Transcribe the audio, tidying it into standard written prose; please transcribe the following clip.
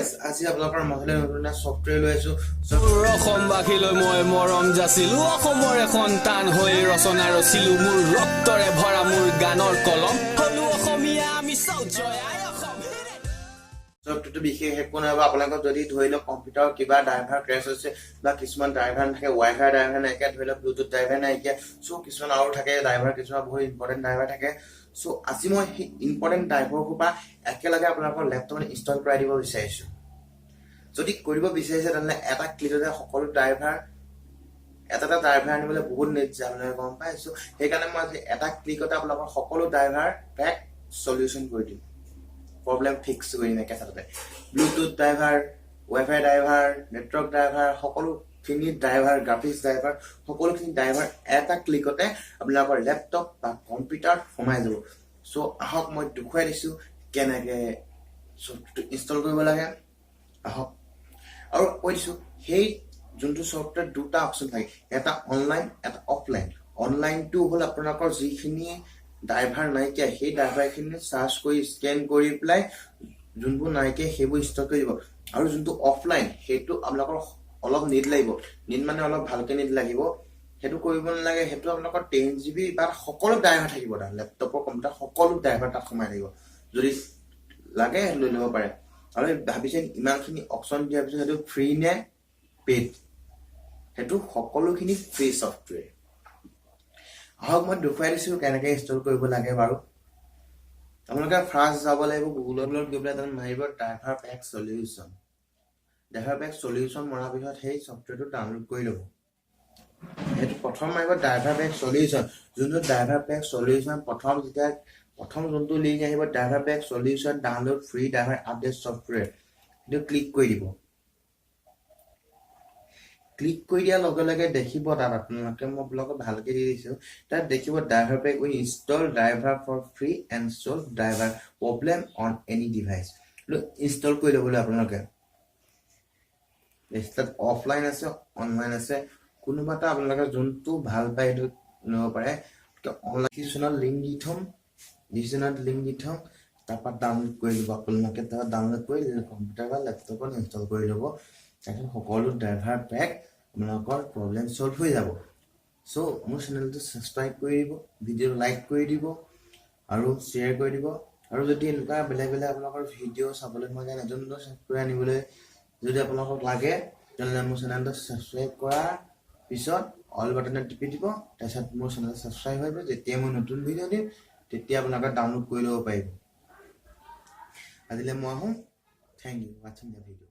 guys আজি আপোনালোকৰ মাজলৈ নতুন এটা সফটৱেৰ লৈ আছো অসমবাসীলৈ মই মৰম যাচিলো অসমৰ এখন টান হৈ ৰচনা ৰচিলো মোৰ ৰক্তৰে ভৰা মোৰ গানৰ কলম হলো অসমীয়া আমি সৌজয় অসম সফটৱেৰটো বিশেষ একো নহয় আপোনালোকক যদি ধৰি লওক কম্পিউটাৰ কিবা ড্ৰাইভাৰ ক্ৰেছ হৈছে বা কিছুমান ড্ৰাইভাৰ থাকে ৱাইফাই ড্ৰাইভাৰ নাইকিয়া ধৰি লওক ব্লুটুথ ড্ৰাইভাৰ নাইকিয়া চ' কিছুমান আৰু থাকে ড্ৰাইভাৰ কিছুমান বহুত ইম্পৰ্টেণ্ট ড্ৰাইভাৰ থাকে চ' আজি মই সেই ইম্পৰ্টেণ্ট ড্ৰাইভাৰবোৰ পৰা একেলগে আপোনালোকৰ লেপটপত ইনষ্টল কৰাই দিব বিচাৰিছো যদি কৰিব বিচাৰিছে তেনে এটা ক্লিকতে সকলো ড্ৰাইভাৰ এটা ড্ৰাইভাৰ আনিবলৈ বহুত নেট যায় আপোনালোকে গম পাইছো সেইকাৰণে মই আজি এটা ক্লিকতে আপোনালোকৰ সকলো ড্ৰাইভাৰ পেক সলিউশন কৰি দিম প্ৰবলেম ফিক্স কৰি দিম একেচাতে Bluetooth driver wifi driver network driver সকলো খিনি ড্ৰাইভাৰ গ্ৰাফিক্স ড্ৰাইভাৰ সকলোখিনি ড্ৰাইভাৰ এটা ক্লিকতে আপোনালোকৰ লেপটপ বা কম্পিউটাৰ সোমাই যাব চ' আহক মই দেখুৱাই দিছো কেনেকৈ ইনষ্টল কৰিব লাগে আহক আৰু কৈছো সেই যোনটো সফটৱেৰ দুটা অপচন থাকে এটা অনলাইন এটা অফলাইন অনলাইনটো হ'ল আপোনালোকৰ যিখিনি ড্ৰাইভাৰ নাইকিয়া সেই ড্ৰাইভাৰখিনি চাৰ্চ কৰি স্কেন কৰি পেলাই যোনবোৰ নাইকিয়া সেইবোৰ ষ্টক কৰি দিব আৰু যোনটো অফলাইন সেইটো আপোনালোকৰ অলপ নেট লাগিব নেট মানে অলপ ভালকে নেট লাগিব সেইটো কৰিব নালাগে সেইটো আপোনালোকৰ 10 GB বা সকলো ড্ৰাইভাৰ থাকিব তাত লেপটপৰ কম্পিউটাৰ সকলো ড্ৰাইভাৰ তাত সোমাই থাকিব যদি লাগে লৈ ল'ব পাৰে আৰু ভাবিছেন ইমানখিনি অপচন দিয়াৰ পিছত সেইটো ফ্ৰী নে পেড সেইটো সকলোখিনি ফ্ৰী সফটৱেৰ আহক মই দেখুৱাই দিছো কেনেকৈ ইনষ্টল কৰিব লাগে বাৰু আপোনালোকে ফাৰ্ষ্ট যাব লাগিব গুগলত গৈ পেলাই তাত মাৰিব ড্ৰাইভাৰ পেক সলিউশন মৰাৰ পিছত সেই সফটৱেৰটো ডাউনলোড কৰি ল'ব সেইটো প্ৰথম মাৰিব ড্ৰাইভাৰ পেক সলিউশন যোনটো ড্ৰাইভাৰ পেক সলিউশন প্ৰথম যোনটো লিংক আহিব driver pack solution download free driver update software সেইটো ক্লিক কৰি দিব ক্লিক কৰি দিয়াৰ লগে লগে দেখিব তাত আপোনালোকে মই আপোনালোকক ভালকে দি দিছো তাত দেখিব driver pack will install driver for free and solve driver problem on any device install কৰি ল'বলৈ আপোনালোকে তাত অফলাইন আছে অনলাইন আছে কোনোবা এটা আপোনালোকে যোনটো ভাল পায় সেইটো ল'ব পাৰে অনলাইন ডিছনত লিংক দি থম তাৰপৰা ডাউনলোড কৰি ল'ব আপোনালোকে তাৰপৰা ডাউনলোড কৰি কম্পিউটাৰ বা লেপটপত ইনষ্টল কৰি ল'ব তাৰপিছত সকলো ড্ৰাইভাৰ পেক আপোনালোকৰ প্ৰব্লেম সলভ হৈ যাব চ' মোৰ চেনেলটো ছাবস্ক্ৰাইব কৰি দিব ভিডিঅ' লাইক কৰি দিব আৰু শ্বেয়াৰ কৰি দিব আৰু যদি এনেকুৱা বেলেগ আপোনালোকৰ ভিডিঅ' চাবলৈ মন যায় নতুন ছাবস্ক্ৰাইব আনিবলৈ যদি আপোনালোকক লাগে তেনেহ'লে মোৰ চেনেলটো ছাবস্ক্ৰাইব কৰাৰ পিছত অল বাটনত টিপি দিব তাৰপিছত মোৰ চেনেল ছাবস্ক্ৰাইব হৈ যাব যেতিয়া মই নতুন ভিডিঅ' দিম তেতিয়া আপোনালোকে ডাউনলোড কৰি ল'ব পাৰিব আজিলৈ মই আহোঁ থেংক ইউ ৱাচিং দ্য ভিডিঅ'